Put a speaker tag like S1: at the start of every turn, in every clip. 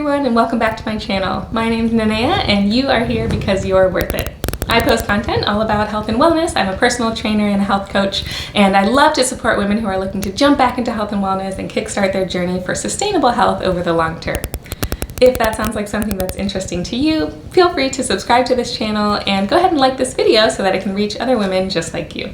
S1: everyone, and welcome back to my channel. My name's Nanea and you are here because you're worth it. I post content all about health and wellness. I'm a personal trainer and a health coach, and I love to support women who are looking to jump back into health and wellness and kickstart their journey for sustainable health over the long term. If that sounds like something that's interesting to you, feel free to subscribe to this channel and go ahead and like this video so that it can reach other women just like you.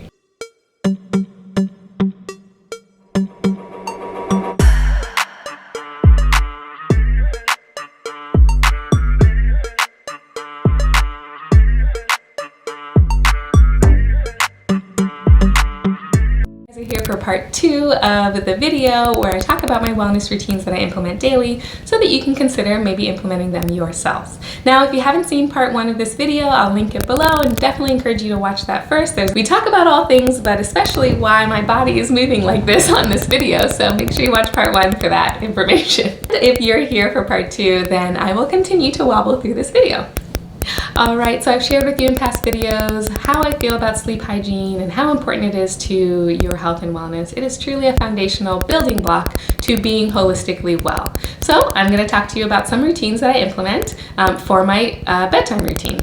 S1: Here for part 2 of the video where I talk about my wellness routines that I implement daily so that you can consider maybe implementing them yourselves. Now, if you haven't seen part 1 of this video, I'll link it below and definitely encourage you to watch that first. We talk about all things, but especially why my body is moving like this on this video, so make sure you watch part 1 for that information. If you're here for part 2, then I will continue to wobble through this video. Alright, so I've shared with you in past videos how I feel about sleep hygiene and how important it is to your health and wellness. It is truly a foundational building block to being holistically well. So I'm going to talk to you about some routines that I implement for my bedtime routine.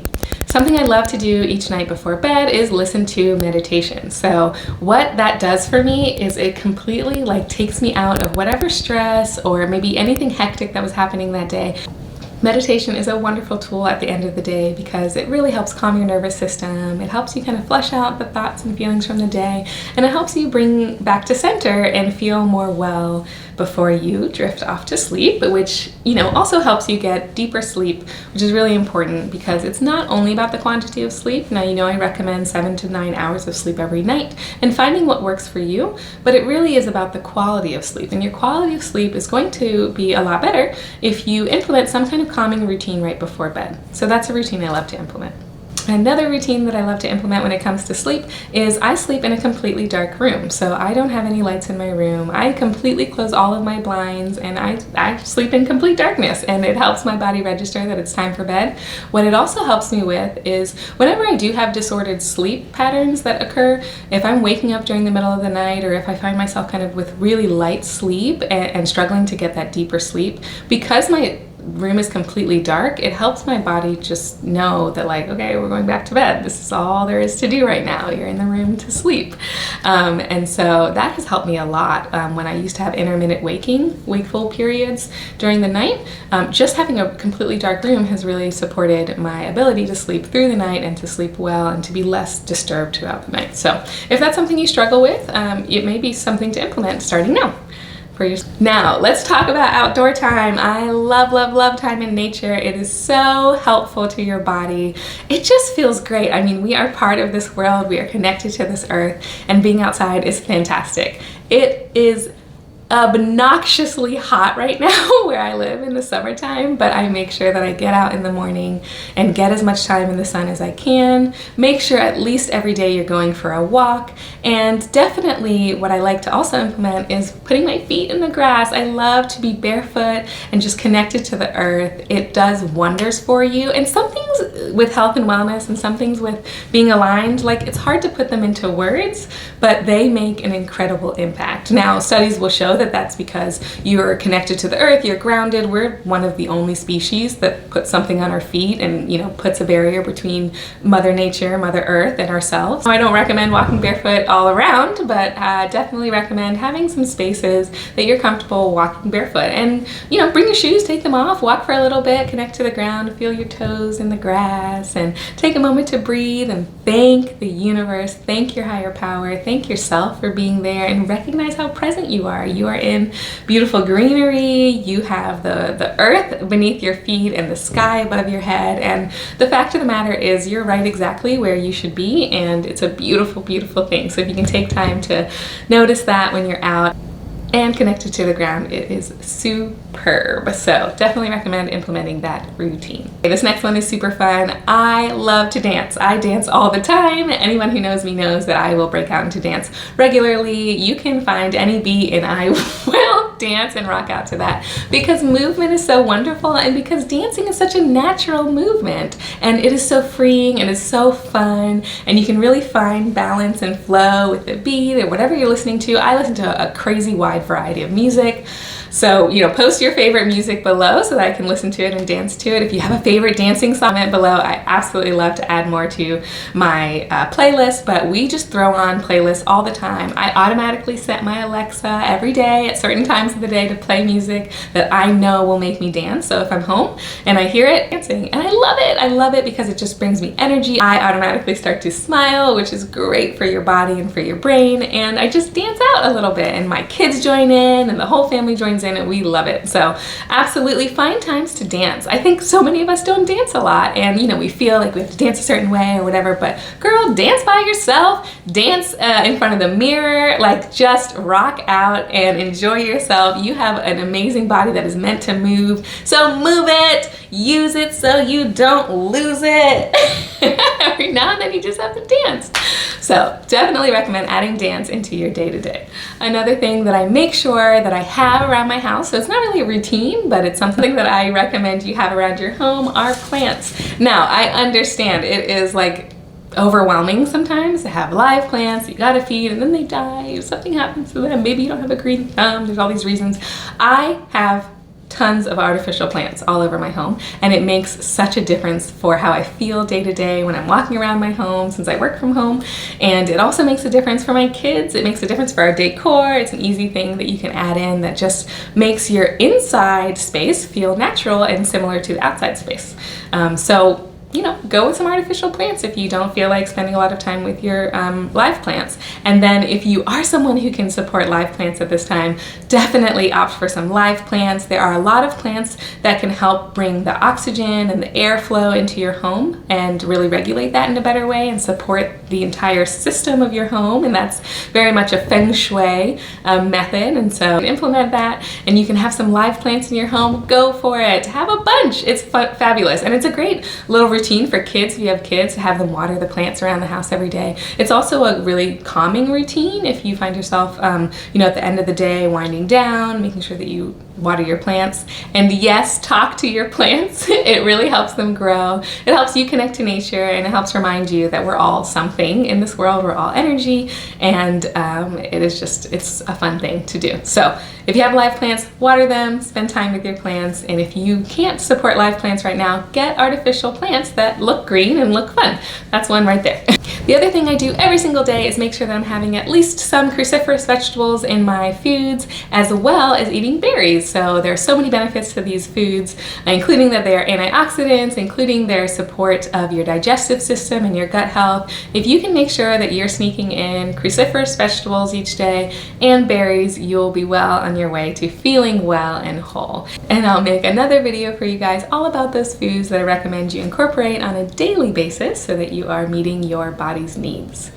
S1: Something I love to do each night before bed is listen to meditation. So what that does for me is it completely takes me out of whatever stress or maybe anything hectic that was happening that day. Meditation is a wonderful tool at the end of the day because it really helps calm your nervous system. It helps you kind of flush out the thoughts and feelings from the day, and it helps you bring back to center and feel more well before you drift off to sleep, which, also helps you get deeper sleep, which is really important because it's not only about the quantity of sleep. Now, I recommend 7 to 9 hours of sleep every night and finding what works for you, but it really is about the quality of sleep, and your quality of sleep is going to be a lot better if you implement some kind of calming routine right before bed. So that's a routine I love to implement. Another routine that I love to implement when it comes to sleep is I sleep in a completely dark room. So I don't have any lights in my room. I completely close all of my blinds and I sleep in complete darkness, and it helps my body register that it's time for bed. What it also helps me with is whenever I do have disordered sleep patterns that occur, if I'm waking up during the middle of the night or if I find myself kind of with really light sleep and struggling to get that deeper sleep, because my room is completely dark, it helps my body just know that okay, we're going back to bed. This is all there is to do right now. You're in the room to sleep. And so that has helped me a lot when I used to have intermittent wakeful periods during the night. Just having a completely dark room has really supported my ability to sleep through the night and to sleep well and to be less disturbed throughout the night. So if that's something you struggle with, it may be something to implement starting now. Now, let's talk about outdoor time. I love, love, love time in nature. It is so helpful to your body. It just feels great. We are part of this world. We are connected to this earth, and being outside is fantastic. It is obnoxiously hot right now where I live in the summertime, but I make sure that I get out in the morning and get as much time in the sun as I can. Make sure at least every day you're going for a walk, and definitely what I like to also implement is putting my feet in the grass. I love to be barefoot and just connected to the earth. It does wonders for you, and some things with health and wellness and some things with being aligned, it's hard to put them into words, but they make an incredible impact. Now, studies will show that that's because you're connected to the earth, you're grounded. We're one of the only species that puts something on our feet and puts a barrier between Mother Nature, Mother Earth, and ourselves. I don't recommend walking barefoot all around, but definitely recommend having some spaces that you're comfortable walking barefoot. And bring your shoes, take them off, walk for a little bit, connect to the ground, feel your toes in the grass, and take a moment to breathe and thank the universe, thank your higher power, thank yourself for being there, and recognize how present you are. You are in beautiful greenery, you have the earth beneath your feet and the sky above your head, and the fact of the matter is you're right exactly where you should be, and it's a beautiful, beautiful thing. So if you can take time to notice that when you're out and connected to the ground, it is superb. So definitely recommend implementing that routine. Okay, this next one is super fun. I love to dance. I dance all the time. Anyone who knows me knows that I will break out into dance regularly. You can find any beat and I will dance and rock out to that because movement is so wonderful, and because dancing is such a natural movement, and it is so freeing and it's so fun, and you can really find balance and flow with the beat or whatever you're listening to. I listen to a crazy wide variety of music. So, you know, post your favorite music below so that I can listen to it and dance to it. If you have a favorite dancing song, comment below. I absolutely love to add more to my playlist, but we just throw on playlists all the time. I automatically set my Alexa every day at certain times of the day to play music that I know will make me dance. So if I'm home and I hear it, dancing, and I love it. I love it because it just brings me energy. I automatically start to smile, which is great for your body and for your brain, and I just dance out a little bit, and my kids join in and the whole family joins in, and we love it. So absolutely find times to dance. I think so many of us don't dance a lot, and you know, we feel like we have to dance a certain way or whatever, but girl, dance by yourself, dance in front of the mirror, like just rock out and enjoy yourself. You have an amazing body that is meant to move, so move it, use it so you don't lose it. Every now and then you just have to dance. So definitely recommend adding dance into your day-to-day. Another thing that I make sure that I have around my house, so it's not really a routine, but it's something that I recommend you have around your home, are plants. Now, I understand it is like overwhelming sometimes to have live plants you gotta feed and then they die, if something happens to them, maybe you don't have a green thumb, there's all these reasons. I have tons of artificial plants all over my home, and it makes such a difference for how I feel day to day when I'm walking around my home, since I work from home, and it also makes a difference for my kids. It makes a difference for our decor. It's an easy thing that you can add in that just makes your inside space feel natural and similar to the outside space. So you know, go with some artificial plants if you don't feel like spending a lot of time with your live plants. And then if you are someone who can support live plants at this time, definitely opt for some live plants. There are a lot of plants that can help bring the oxygen and the airflow into your home and really regulate that in a better way and support the entire system of your home. And that's very much a feng shui method. And so implement that, and you can have some live plants in your home. Go for it. Have a bunch. It's fabulous. And it's a great little routine for kids, if you have kids, to have them water the plants around the house every day. It's also a really calming routine if you find yourself, you know, at the end of the day winding down, making sure that you water your plants. And yes, talk to your plants. It really helps them grow. It helps you connect to nature, and it helps remind you that we're all something in this world. We're all energy, and it's a fun thing to do. So if you have live plants, water them, spend time with your plants, and if you can't support live plants right now, get artificial plants that look green and look fun. That's one right there. The other thing I do every single day is make sure that I'm having at least some cruciferous vegetables in my foods, as well as eating berries. So there are so many benefits to these foods, including that they are antioxidants, including their support of your digestive system and your gut health. If you can make sure that you're sneaking in cruciferous vegetables each day and berries, you'll be well on your way to feeling well and whole. And I'll make another video for you guys all about those foods that I recommend you incorporate on a daily basis so that you are meeting your body's needs.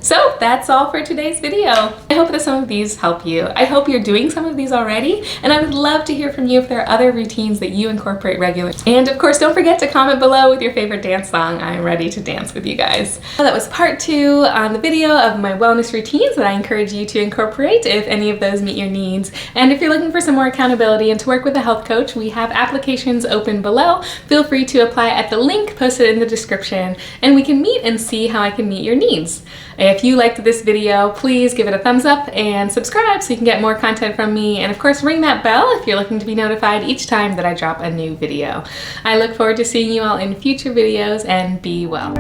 S1: So that's all for today's video. I hope that some of these help you. I hope you're doing some of these already, and I would love to hear from you if there are other routines that you incorporate regularly. And of course, don't forget to comment below with your favorite dance song. I'm ready to dance with you guys. That was part 2 on the video of my wellness routines that I encourage you to incorporate if any of those meet your needs. And if you're looking for some more accountability and to work with a health coach, we have applications open below. Feel free to apply at the link posted in the description, and we can meet and see how I can meet your needs. If you liked this video, please give it a thumbs up and subscribe so you can get more content from me. And of course, ring that bell if you're looking to be notified each time that I drop a new video. I look forward to seeing you all in future videos, and be well.